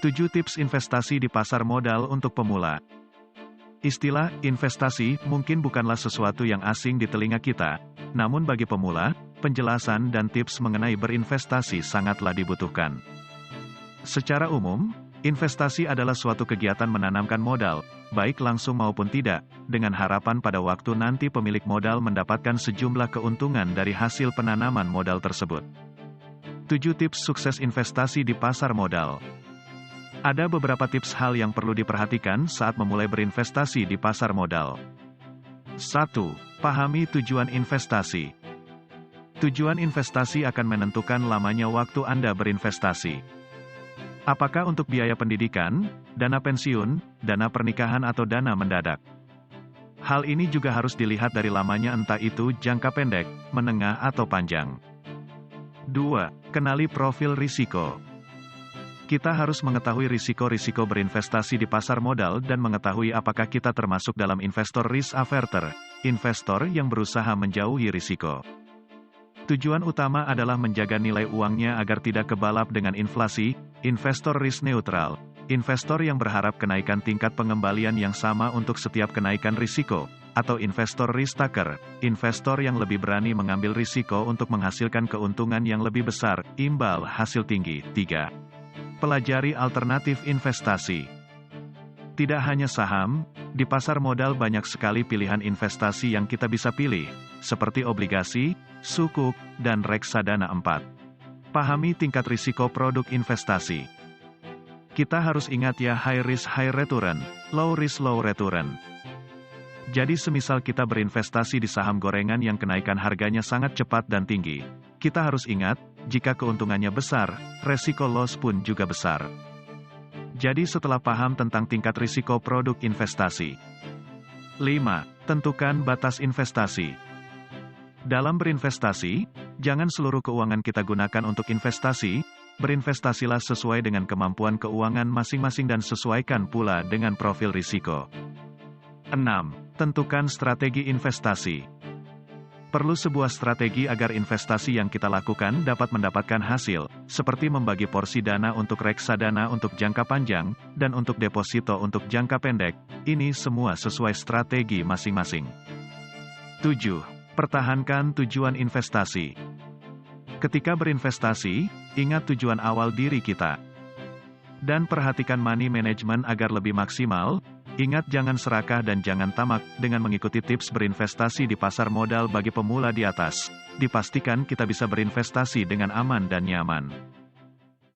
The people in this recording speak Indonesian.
7 tips investasi di pasar modal untuk pemula. Istilah investasi mungkin bukanlah sesuatu yang asing di telinga kita, namun bagi pemula, penjelasan dan tips mengenai berinvestasi sangatlah dibutuhkan. Secara umum, investasi adalah suatu kegiatan menanamkan modal, baik langsung maupun tidak, dengan harapan pada waktu nanti pemilik modal mendapatkan sejumlah keuntungan dari hasil penanaman modal tersebut. 7 tips sukses investasi di pasar modal. Ada beberapa tips hal yang perlu diperhatikan saat memulai berinvestasi di pasar modal. 1. Pahami tujuan investasi. Tujuan investasi akan menentukan lamanya waktu Anda berinvestasi. Apakah untuk biaya pendidikan, dana pensiun, dana pernikahan atau dana mendadak? Hal ini juga harus dilihat dari lamanya entah itu jangka pendek, menengah atau panjang. 2. Kenali profil risiko. Kita harus mengetahui risiko-risiko berinvestasi di pasar modal dan mengetahui apakah kita termasuk dalam investor risk averter, investor yang berusaha menjauhi risiko. Tujuan utama adalah menjaga nilai uangnya agar tidak kebalap dengan inflasi, investor risk neutral, investor yang berharap kenaikan tingkat pengembalian yang sama untuk setiap kenaikan risiko, atau investor risk taker, investor yang lebih berani mengambil risiko untuk menghasilkan keuntungan yang lebih besar, imbal hasil tinggi. 3. Pelajari alternatif investasi. Tidak hanya saham, di pasar modal banyak sekali pilihan investasi yang kita bisa pilih, seperti obligasi, sukuk, dan reksadana 4. Pahami tingkat risiko produk investasi. Kita harus ingat ya high risk high return, low risk low return. Jadi semisal kita berinvestasi di saham gorengan yang kenaikan harganya sangat cepat dan tinggi, kita harus ingat, jika keuntungannya besar, resiko loss pun juga besar. Jadi setelah paham tentang tingkat risiko produk investasi. 5. Tentukan batas investasi. Dalam berinvestasi, jangan seluruh keuangan kita gunakan untuk investasi, berinvestasilah sesuai dengan kemampuan keuangan masing-masing dan sesuaikan pula dengan profil risiko. 6. Tentukan strategi investasi. Perlu sebuah strategi agar investasi yang kita lakukan dapat mendapatkan hasil, seperti membagi porsi dana untuk reksadana untuk jangka panjang, dan untuk deposito untuk jangka pendek, ini semua sesuai strategi masing-masing. 7. Pertahankan tujuan investasi. Ketika berinvestasi, ingat tujuan awal diri kita. Dan perhatikan money management agar lebih maksimal. Ingat jangan serakah dan jangan tamak dengan mengikuti tips berinvestasi di pasar modal bagi pemula di atas. Dipastikan kita bisa berinvestasi dengan aman dan nyaman.